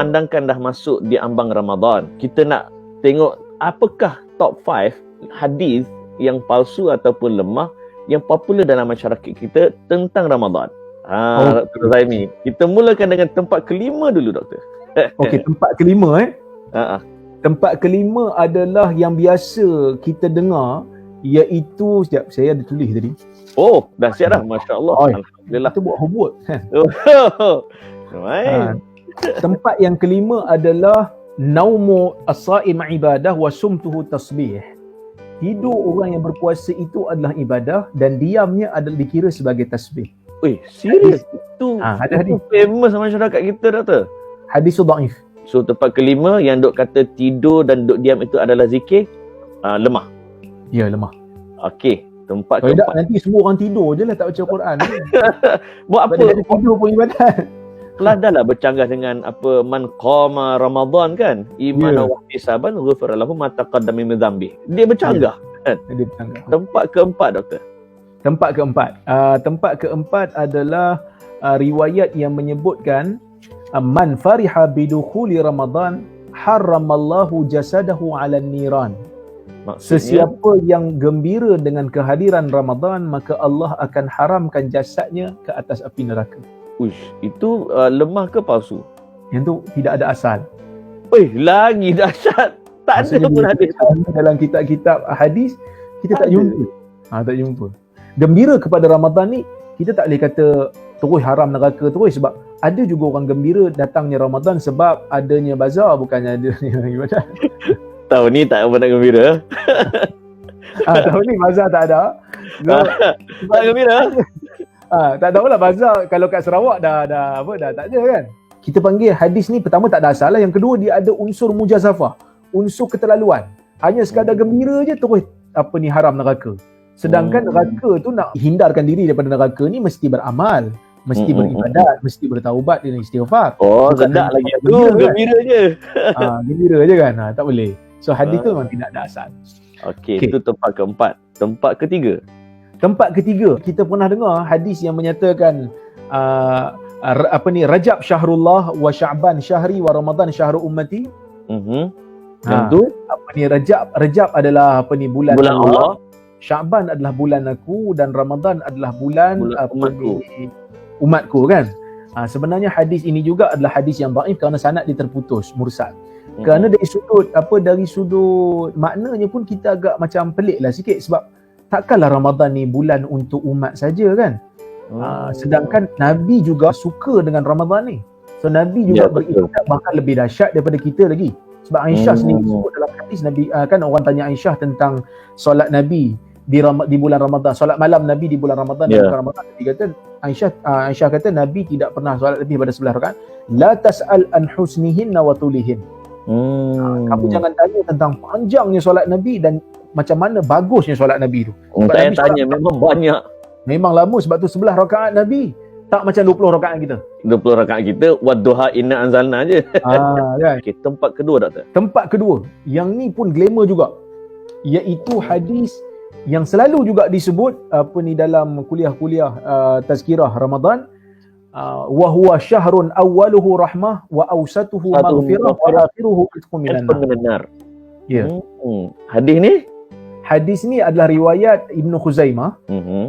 memandangkan dah masuk di ambang Ramadan, kita nak tengok apakah top 5 hadis yang palsu ataupun lemah yang popular dalam masyarakat kita tentang Ramadan. Dr. Zaimi, kita mulakan dengan tempat kelima dulu, Doktor. Okey, tempat kelima Ha. Tempat kelima adalah yang biasa kita dengar, iaitu, sekejap, saya ada tulis tadi. Oh, dah siap dah. Masya Allah. Alhamdulillah. Kita buat homework. Baik. Tempat yang kelima adalah naumu as-saim ibadah wa sumtuhu tasbih. Tidur orang yang berpuasa itu adalah ibadah dan diamnya adalah dikira sebagai tasbih. Serius? Itu hadis famous masyarakat kita, Doktor. Hadis dhaif. So tempat kelima yang duk kata tidur dan duk diam itu adalah zikir, lemah. Ya, lemah. Okey, tempat kalau keempat. tak, nanti semua orang tidur je lah, tak baca Quran. Buat apa? Tidur pun ibadat. Kelas dah lah bercanggah dengan apa man qama Ramadan kan, imanan wa ihtisaban ghufira lahu ma taqaddama min dhanbi. Dia bercanggah. Kan? Dia bercanggah. Tempat keempat, Doktor. Tempat keempat adalah riwayat yang menyebutkan man fariha bidukhuli Ramadan haramallahu jasadahu 'alan niran. Maksudnya, Sesiapa yang gembira dengan kehadiran Ramadan, maka Allah akan haramkan jasadnya ke atas api neraka. itu lemah ke palsu? Yang tu tidak ada asal. Lagi dahsyat. Tak ada pun hadis. Dalam kitab-kitab hadis kita tak jumpa. Tak jumpa. Gembira kepada Ramadan ni, kita tak boleh kata terus haram neraka terus, sebab ada juga orang gembira datangnya Ramadan sebab adanya bazar, bukannya adanya ibadah. Tahun ni tak apa nak gembira. Tahun ni bazar tak ada. Tak gembira. Tak tahulah bazar kalau kat Sarawak dah tak ada kan. Kita panggil hadis ni, pertama tak ada asal lah, yang kedua dia ada unsur mujazafah, unsur keterlaluan. Hanya sekadar gembira je terus haram neraka. Sedangkan neraka tu, nak hindarkan diri daripada neraka ni mesti beramal, mesti beribadat, mesti bertaubat dan istighfar. Sedap lagi tu, gembira je. Gembira je kan. Tak boleh. So hadis tu memang tidak ada asal. Okey, itu tempat keempat. Tempat ketiga, kita pernah dengar hadis yang menyatakan Rajab syahrullah wa Sya'ban syahri wa Ramadan syahru ummati. Yang tu Rajab adalah bulan Allah. Sya'ban adalah bulan aku dan Ramadan adalah bulan umatku kan. Sebenarnya hadis ini juga adalah hadis yang dhaif kerana sanad dia terputus, mursal. Kerana dari sudut maknanya pun kita agak macam peliklah sikit, sebab takkanlah Ramadan ni bulan untuk umat saja kan. Sedangkan Nabi juga suka dengan Ramadan ni. So Nabi juga beribadat bahkan lebih dahsyat daripada kita lagi. Sebab Aisyah sendiri sebut dalam hadis Nabi, kan orang tanya Aisyah tentang solat Nabi di bulan Ramadan, solat malam Nabi di bulan Ramadan dan bukan Ramadan. Nabi kata, Aisyah kata Nabi tidak pernah solat lebih pada 11 rakaat. La tas'al an husnihinna wa tulihin. Kamu jangan tanya tentang panjangnya solat Nabi dan macam mana bagusnya solat Nabi tu. Saya tanya memang banyak. Memang lama, sebab tu 11 rakaat Nabi tak macam 20 rakaat kita. 20 rakaat kita wadduha inna anzalna je. Kan? Okay, tempat kedua, Doktor. Tempat kedua, yang ni pun glamour juga, iaitu hadis yang selalu juga disebut dalam kuliah-kuliah tazkirah Ramadan, wa huwa syahrun awwaluhu rahmah wa awsatuhu maghfirah wa akhiruhu itqun minan nar. Ya. Hadis ni adalah riwayat Ibnu Khuzaimah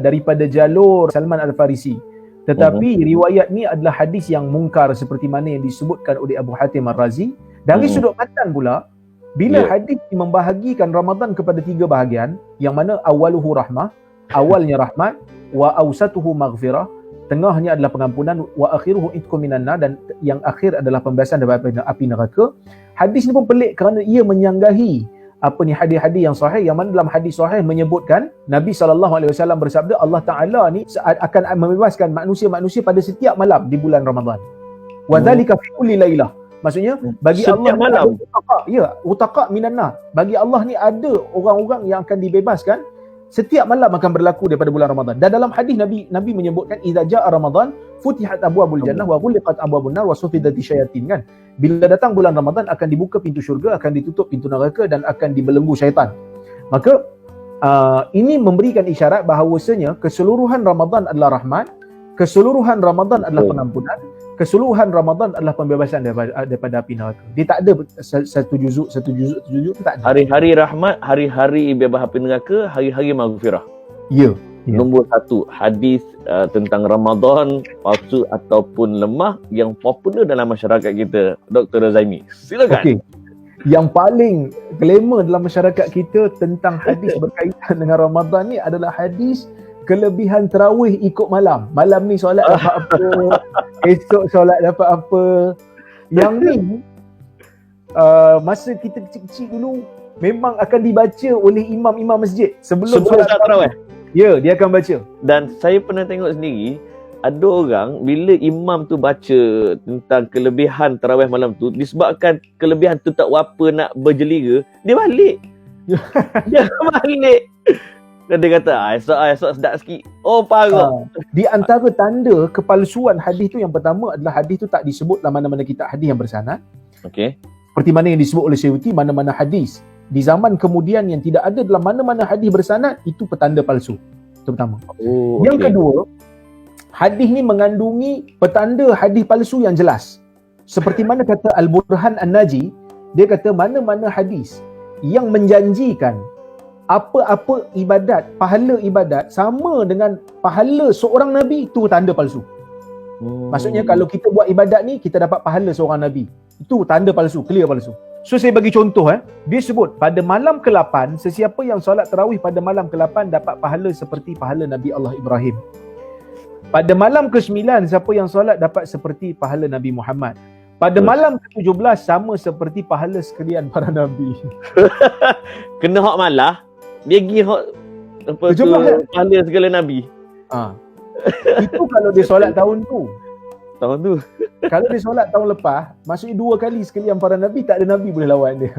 daripada jalur Salman Al-Farisi. Tetapi riwayat ni adalah hadis yang mungkar seperti mana yang disebutkan oleh Abu Hatim Ar-Razi. Dari sudut matan pula, bila hadis membahagikan Ramadan kepada 3 bahagian, yang mana awaluhu rahmah, awalnya rahmat, wa awsatuhu maghfirah, tengahnya adalah pengampunan, wa akhiruhu itqun minan nar, dan yang akhir adalah pembebasan daripada api neraka. Hadis ni pun pelik kerana ia menyanggahi hadis-hadis yang sahih, yang mana dalam hadis sahih menyebutkan Nabi SAW bersabda, Allah Ta'ala ni akan membebaskan manusia-manusia pada setiap malam di bulan Ramadan. Wa dzalika fi kulli lailah. Maksudnya bagi setiap Allah malam. Utaqa minan nar. Bagi Allah ni ada orang-orang yang akan dibebaskan setiap malam akan berlaku daripada bulan Ramadan. Dan dalam hadis Nabi menyebutkan idza jaa Ramadan futihat abwabul jannah wa ghuliqat abwabun nar wa sufidati syayatin kan. Bila datang bulan Ramadan akan dibuka pintu syurga, akan ditutup pintu neraka dan akan dibelenggu syaitan. Maka ini memberikan isyarat bahawasanya keseluruhan Ramadan adalah rahmat, keseluruhan Ramadan adalah pengampunan, keseluruhan Ramadan adalah pembebasan daripada api neraka. Dia tak ada satu juzuk tu tak ada. Hari-hari rahmat, hari-hari bebas api neraka, hari-hari maghfirah. Ya. Nombor 1, hadis tentang Ramadan palsu ataupun lemah yang popular dalam masyarakat kita, Dr. Razaimi. Silakan. Okey. Yang paling glamour dalam masyarakat kita tentang hadis berkaitan dengan Ramadan ni adalah hadis kelebihan tarawih ikut malam. Malam ni solat dapat apa, esok solat dapat apa. Yang ni masa kita kecil-kecil dulu memang akan dibaca oleh imam-imam masjid sebelum solat tarawih. Ya, dia akan baca. Dan saya pernah tengok sendiri, ada orang bila imam tu baca tentang kelebihan tarawih malam tu, disebabkan kelebihan tu tak apa nak berjeliga, dia balik. Dia balik. Dan dia kata, esok sedap sikit. Oh, parah. Di antara tanda kepalsuan hadis tu, yang pertama adalah hadis tu tak disebut dalam mana-mana kitab hadis yang bersanad. Okey. Seperti mana yang disebut oleh Syuuti, mana-mana hadis di zaman kemudian yang tidak ada dalam mana-mana hadis bersanad, itu petanda palsu. Itu pertama. Oh, yang kedua, hadis ni mengandungi petanda hadis palsu yang jelas. Seperti mana kata Al-Burhan An-Naji, dia kata mana-mana hadis yang menjanjikan apa-apa ibadat, pahala ibadat sama dengan pahala seorang Nabi, itu tanda palsu. Maksudnya kalau kita buat ibadat ni, kita dapat pahala seorang Nabi. Itu tanda palsu, clear palsu. So saya bagi contoh, dia sebut pada malam ke-8, sesiapa yang solat tarawih pada malam ke-8 dapat pahala seperti pahala Nabi Allah Ibrahim. Pada malam ke-9, siapa yang solat dapat seperti pahala Nabi Muhammad. Pada malam ke-17 sama seperti pahala sekalian para Nabi. Kena hak malah, dia pergi hak apa tu, pahala segala Nabi. Itu kalau dia solat tahun tu. Tahun tu. Kalau dia solat tahun lepas, maksudnya 2 kali sekalian para Nabi, tak ada Nabi boleh lawan dia.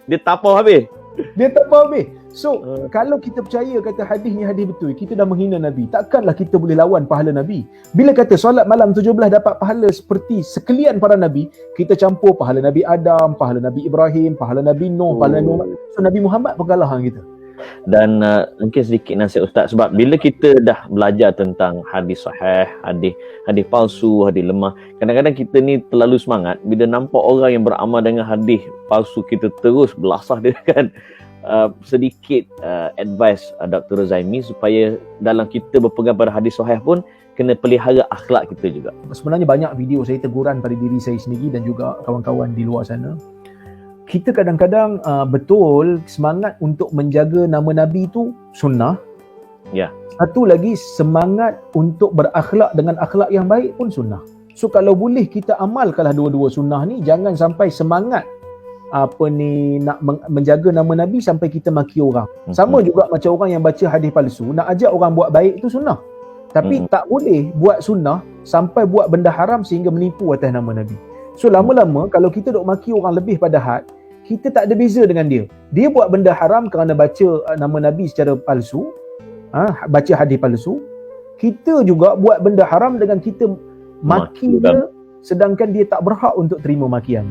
dia tapau habis. Dia tak faham habis. So, kalau kita percaya kata hadis ni hadis betul, kita dah menghina Nabi. Takkanlah kita boleh lawan pahala Nabi. Bila kata solat malam 17 dapat pahala seperti sekalian para Nabi, kita campur pahala Nabi Adam, pahala Nabi Ibrahim, pahala Nabi Nuh, pahala Nabi Muhammad. So, Nabi Muhammad berkalah dengan kita. Dan mungkin sedikit nasihat Ustaz, sebab bila kita dah belajar tentang hadis sahih, hadis palsu, hadis lemah, kadang-kadang kita ni terlalu semangat bila nampak orang yang beramal dengan hadis palsu, kita terus belasah dia kan. Sedikit advice Dr. Razaimi supaya dalam kita berpegang pada hadis sahih pun kena pelihara akhlak kita juga. Sebenarnya banyak video saya teguran pada diri saya sendiri dan juga kawan-kawan di luar sana. Kita kadang-kadang betul semangat untuk menjaga nama Nabi tu sunnah. Ya. Satu lagi, semangat untuk berakhlak dengan akhlak yang baik pun sunnah. So kalau boleh kita amalkanlah dua-dua sunnah ni, jangan sampai semangat nak menjaga nama Nabi sampai kita maki orang. Sama juga macam orang yang baca hadis palsu, nak ajak orang buat baik tu sunnah. Tapi tak boleh buat sunnah sampai buat benda haram sehingga menipu atas nama Nabi. So lama-lama kalau kita duk maki orang lebih pada had, kita tak ada beza dengan dia. Dia buat benda haram kerana baca nama Nabi secara palsu, baca hadis palsu. Kita juga buat benda haram dengan kita maki dia, sedangkan dia tak berhak untuk terima makian.